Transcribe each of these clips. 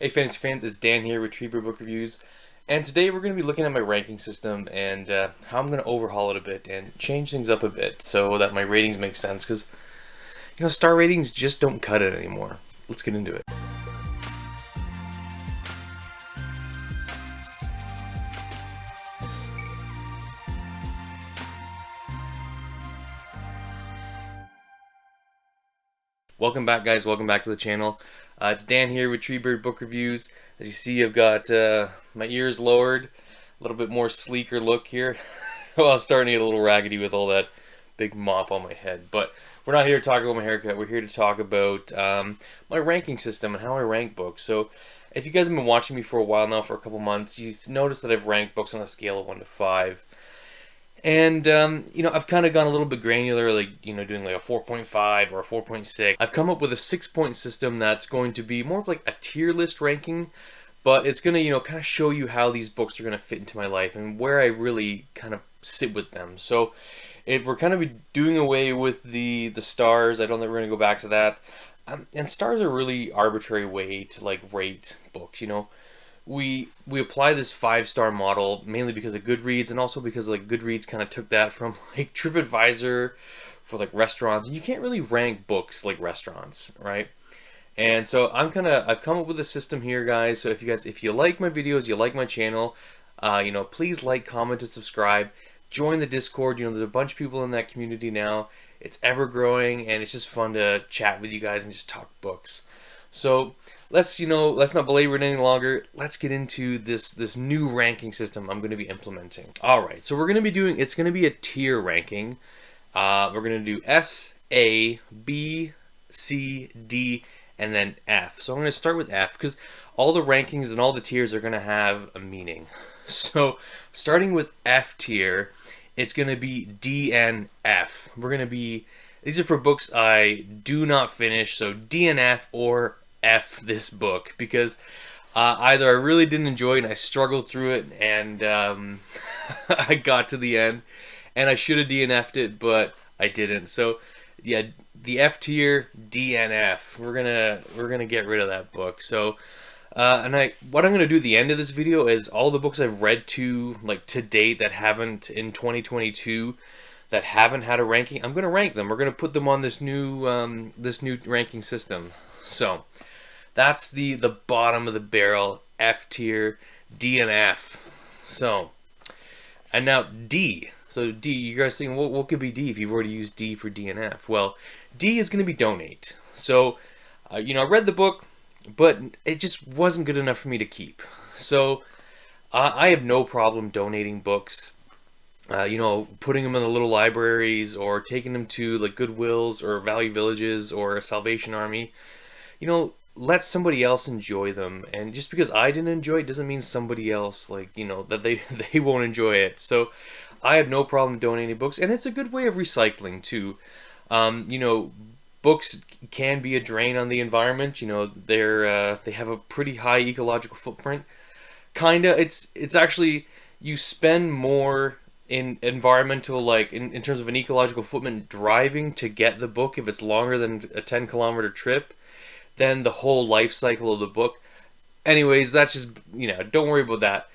Hey fantasy fans, it's Dan here with Treebeard Book Reviews, and today we're going to be looking at my ranking system and how I'm going to overhaul it a bit and change things up a bit so that my ratings make sense, because star ratings just don't cut it anymore. Let's get into it. Welcome back, guys. Welcome back to the channel. It's Dan here with Treebeard Book Reviews. As you see, I've got my ears lowered, a little bit more sleeker look here. Well, I was starting to get a little raggedy with all that big mop on my head. But we're not here to talk about my haircut. We're here to talk about my ranking system and how I rank books. So if you guys have been watching me for a while now, for a couple months, you've noticed that I've ranked books on a scale of 1 to 5. And, I've kind of gone a little bit granular, like, doing like a 4.5 or a 4.6. I've come up with a 6-point system that's going to be more of like a tier list ranking, but it's going to, kind of show you how these books are going to fit into my life and where I really kind of sit with them. So we're kind of doing away with the stars. I don't think we're going to go back to that. And stars are a really arbitrary way to like rate books, We apply this 5-star model mainly because of Goodreads, and also because like Goodreads kind of took that from like TripAdvisor for like restaurants, and you can't really rank books like restaurants, right? And so I've come up with a system here, guys. So if you like my videos, you like my channel, please like, comment, and subscribe. Join the Discord. There's a bunch of people in that community now. It's ever growing, and it's just fun to chat with you guys and just talk books. So let's not belabor it any longer. Let's get into this new ranking system I'm going to be implementing. All right, so it's going to be a tier ranking. We're going to do S, A, B, C, D, and then F. So I'm going to start with F because all the rankings and all the tiers are going to have a meaning. So starting with F tier, it's going to be D and F. These are for books I do not finish, so D and F, or F this book, because either I really didn't enjoy it and I struggled through it, and I got to the end and I should have DNF'd it, but I didn't. So yeah, the F tier, D and F. We're gonna get rid of that book. So what I'm gonna do at the end of this video is all the books I've read to date that haven't in 2022 that haven't had a ranking. I'm gonna rank them. We're gonna put them on this new ranking system. So that's the bottom of the barrel, F tier, D and F. So, and now D. So D, you guys think, what could be D if you've already used D for D and F? Well, D is going to be donate. So, I read the book, but it just wasn't good enough for me to keep. So, I have no problem donating books. Putting them in the little libraries, or taking them to like Goodwills or Value Villages or a Salvation Army. Let somebody else enjoy them, and just because I didn't enjoy it doesn't mean somebody else that they won't enjoy it. So I have no problem donating books, and it's a good way of recycling too. Books can be a drain on the environment. They have a pretty high ecological footprint. It's actually, you spend more in environmental, in terms of an ecological footprint, driving to get the book if it's longer than a 10-kilometer trip, than the whole life cycle of the book. Anyways, that's just, don't worry about that.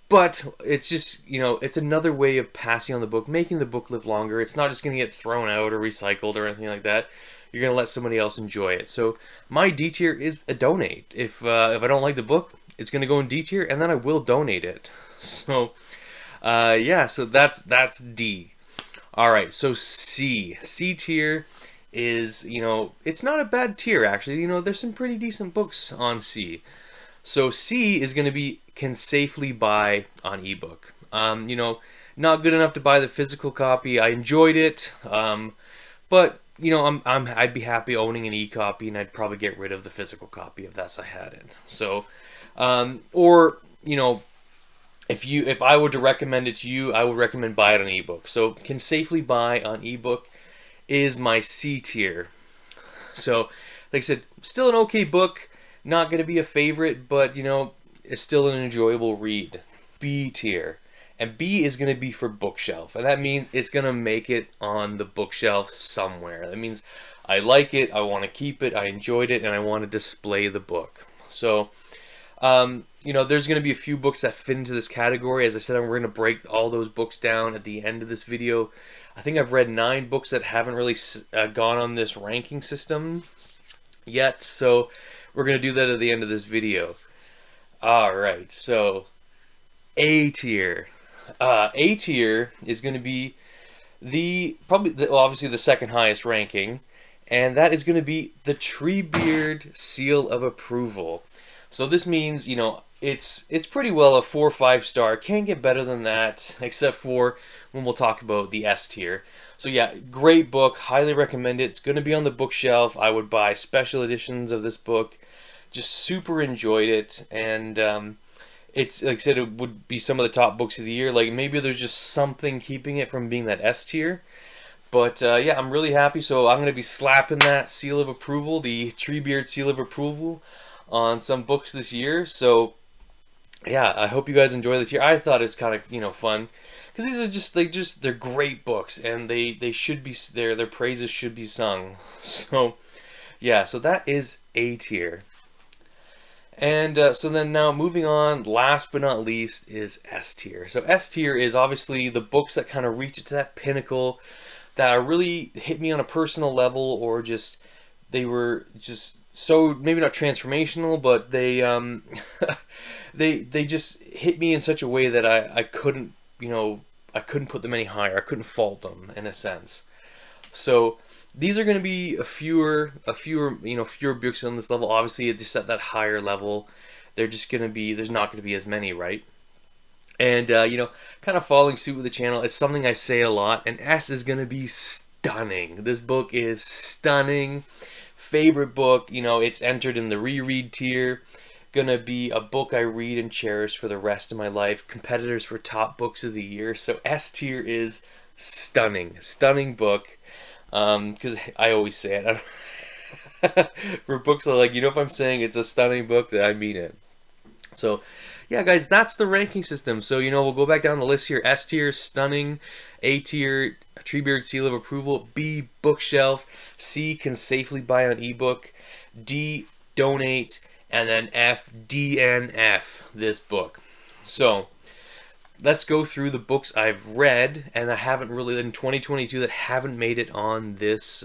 But it's just, it's another way of passing on the book, making the book live longer. It's not just going to get thrown out or recycled or anything like that. You're going to let somebody else enjoy it. So my D tier is a donate. If I don't like the book, it's going to go in D tier, and then I will donate it. So, yeah, so that's D. All right, so C. C tier is, it's not a bad tier, actually. There's some pretty decent books on C. So C is going to be can safely buy on ebook. Not good enough to buy the physical copy. I enjoyed it, but I'd be happy owning an e-copy, and I'd probably get rid of the physical copy if I had it. So, if I were to recommend it to you, I would recommend buy it on ebook. So can safely buy on ebook is my C tier. So, like I said, still an okay book. Not going to be a favorite, but it's still an enjoyable read. B tier. And B is going to be for bookshelf. And that means it's going to make it on the bookshelf somewhere. That means I like it, I want to keep it, I enjoyed it, and I want to display the book. So You know, there's going to be a few books that fit into this category. As I said, we're going to break all those books down at the end of this video. I think I've read 9 books that haven't really gone on this ranking system yet, so we're going to do that at the end of this video. Alright, so A tier. A tier is going to be obviously the second highest ranking, and that is going to be the Treebeard seal of approval. So this means, you know, it's pretty well a 4 or 5 star. Can't get better than that, except for when we'll talk about the S tier. So yeah, great book, highly recommend it. It's going to be on the bookshelf. I would buy special editions of this book. Just super enjoyed it, and it's, like I said, it would be some of the top books of the year. Like, maybe there's just something keeping it from being that S tier. But yeah, I'm really happy. So I'm going to be slapping that seal of approval, the Treebeard seal of approval, on some books this year. So yeah, I hope you guys enjoy the tier. I thought it's kind of, you know, fun, because these are they're great books, and they should be, their praises should be sung. So yeah, so that is A tier. And so then now moving on, last but not least is S tier. So S tier is obviously the books that kind of reach it to that pinnacle, that really hit me on a personal level, or just, they were just so, maybe not transformational, but they they just hit me in such a way that I couldn't, you know, I couldn't put them any higher. I couldn't fault them in a sense. So these are going to be a fewer books on this level. Obviously, just at that higher level, they're just going to be, there's not going to be as many, right? And you know, kind of following suit with the channel, it's something I say a lot, and S is going to be stunning. This book is stunning. Favorite book, you know, it's entered in the reread tier. Gonna be a book I read and cherish for the rest of my life. Competitors for top books of the year. So S tier is stunning. Stunning book. Because I always say it. For books, like, you know, if I'm saying it's a stunning book, then I mean it. So yeah, guys, that's the ranking system. So, you know, we'll go back down the list here. S tier, stunning. A tier, Treebeard seal of approval. B, bookshelf. C, can safely buy on ebook. D, donate. And then F, DNF this book. So let's go through the books I've read and that haven't really, in 2022, that haven't made it on this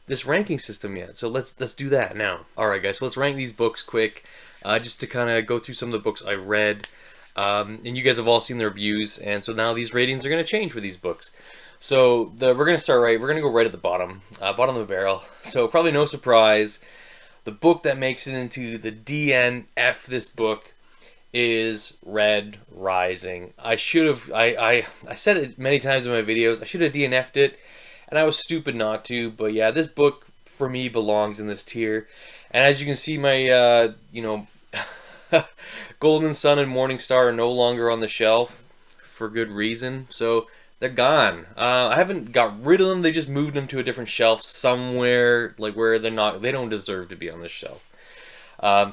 this ranking system yet. So let's do that now. All right, guys. So let's rank these books quick, just to kind of go through some of the books I read. And you guys have all seen the reviews, and so now these ratings are going to change for these books. So we're going to start right. We're going to go right at the bottom, bottom of the barrel. So probably no surprise, the book that makes it into the DNF this book is Red Rising. I should have, I said it many times in my videos, I should have DNF'd it, and I was stupid not to. But yeah, this book for me belongs in this tier. And as you can see, my you know, Golden Sun and Morning Star are no longer on the shelf for good reason. So they're gone. I haven't got rid of them. They just moved them to a different shelf somewhere, like where they're not, they don't deserve to be on this shelf.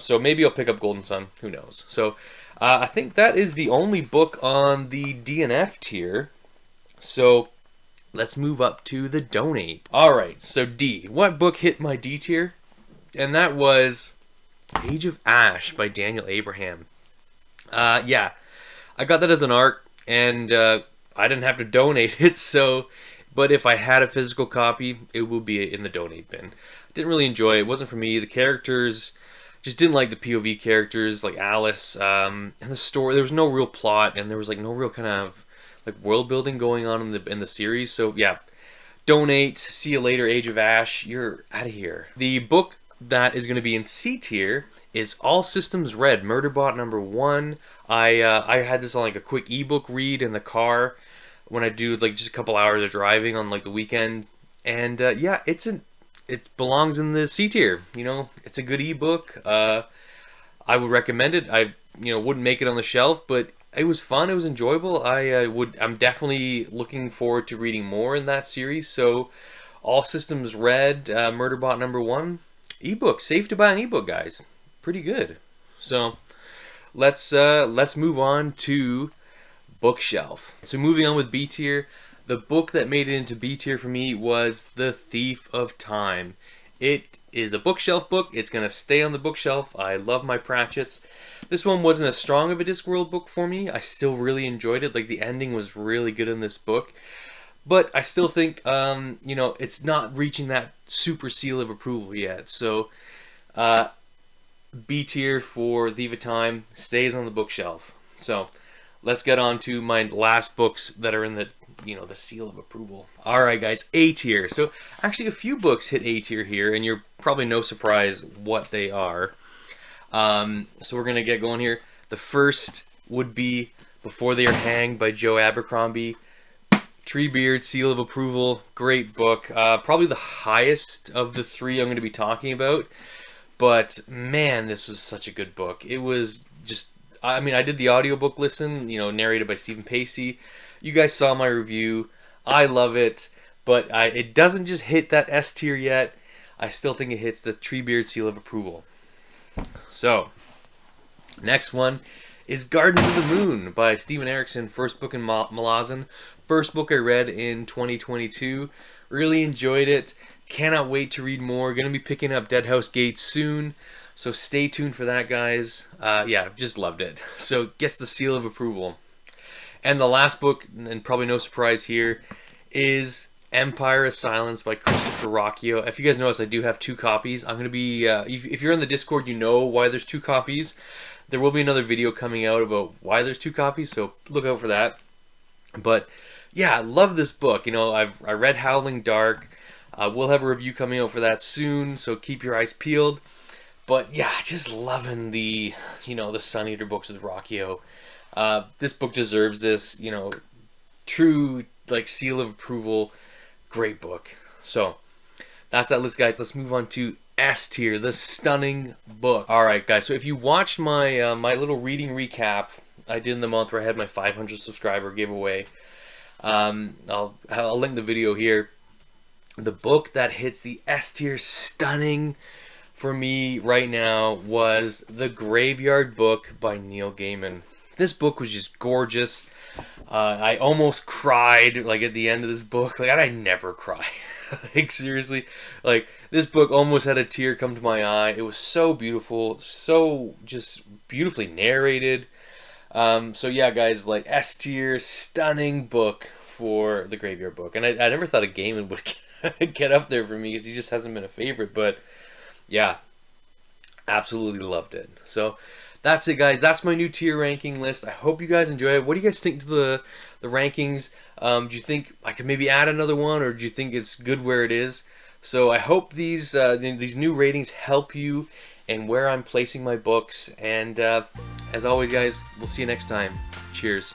So maybe I'll pick up Golden Sun. Who knows? So I think that is the only book on the DNF tier. So let's move up to the donate. All right. So D. What book hit my D tier? And that was Age of Ash by Daniel Abraham. Yeah, I got that as an ARC, and I didn't have to donate it, so, but if I had a physical copy, it would be in the donate bin. Didn't really enjoy it. It wasn't for me. The characters, just didn't like the POV characters, like Alice, and the story. There was no real plot, and there was like no real kind of like world building going on in the series. So yeah, donate. See you later, Age of Ash. You're out of here. The book that is going to be in C tier is All Systems Red, Murderbot #1. I had this on like a quick ebook read in the car when I do like just a couple hours of driving on like the weekend, and yeah, it belongs in the C tier. You know, it's a good ebook. I would recommend it. I wouldn't make it on the shelf, but it was fun. It was enjoyable. I'm definitely looking forward to reading more in that series. So, All Systems Red, Murderbot #1, ebook, safe to buy an ebook, guys. Pretty good. So let's move on to bookshelf. So moving on with B tier, the book that made it into B tier for me was The Thief of Time. It is a bookshelf book. It's gonna stay on the bookshelf. I love my Pratchetts, This one wasn't as strong of a Discworld book for me. I still really enjoyed it. Like, the ending was really good in this book. But I still think, you know, it's not reaching that super seal of approval yet. So, B tier for Thief of Time stays on the bookshelf. So, let's get on to my last books that are in the, you know, the seal of approval. Alright guys, A tier. So, actually a few books hit A tier here, and you're probably no surprise what they are. So we're going to get going here. The first would be Before They Are Hanged by Joe Abercrombie. Treebeard, seal of approval, great book. Probably the highest of the three I'm going to be talking about. But man, this was such a good book. It was just, I mean, I did the audiobook listen, you know, narrated by Stephen Pacey. You guys saw my review. I love it, but it doesn't just hit that S tier yet. I still think it hits the Treebeard seal of approval. So, next one is Gardens of the Moon by Steven Erikson, first book in Malazan. First book I read in 2022. Really enjoyed it. Cannot wait to read more. Going to be picking up Dead House Gate soon. So stay tuned for that, guys. Yeah, just loved it. So gets the seal of approval. And the last book, and probably no surprise here, is Empire of Silence by Christopher Rocchio. If you guys notice, I do have 2 copies. I'm going to be, if you're in the Discord, you know why there's 2 copies. There will be another video coming out about why there's 2 copies, so look out for that. But yeah, I love this book. You know, I read Howling Dark. We'll have a review coming out for that soon, so keep your eyes peeled. But yeah, just loving the, you know, the Sun Eater books with Rocchio. This book deserves this, you know, true, like, seal of approval. Great book. So, that's that list, guys. Let's move on to S tier, the stunning book. Alright, guys, so if you watched my my little reading recap I did in the month where I had my 500 subscriber giveaway, I'll link the video here. The book that hits the S tier stunning for me right now was The Graveyard Book by Neil Gaiman. This book was just gorgeous. I almost cried, like, at the end of this book. Like, I never cry. Like, seriously. Like, this book almost had a tear come to my eye. It was so beautiful. So just beautifully narrated. So yeah, guys, like, S tier, stunning book for The Graveyard Book. And I never thought a Gaiman would get up there for me, because he just hasn't been a favorite. But yeah, absolutely loved it. So that's it, guys. That's my new tier ranking list. I hope you guys enjoy it. What do you guys think to the rankings? Do you think I could maybe add another one, or do you think it's good where it is? So I hope these new ratings help you in where I'm placing my books. And as always, guys, we'll see you next time. Cheers.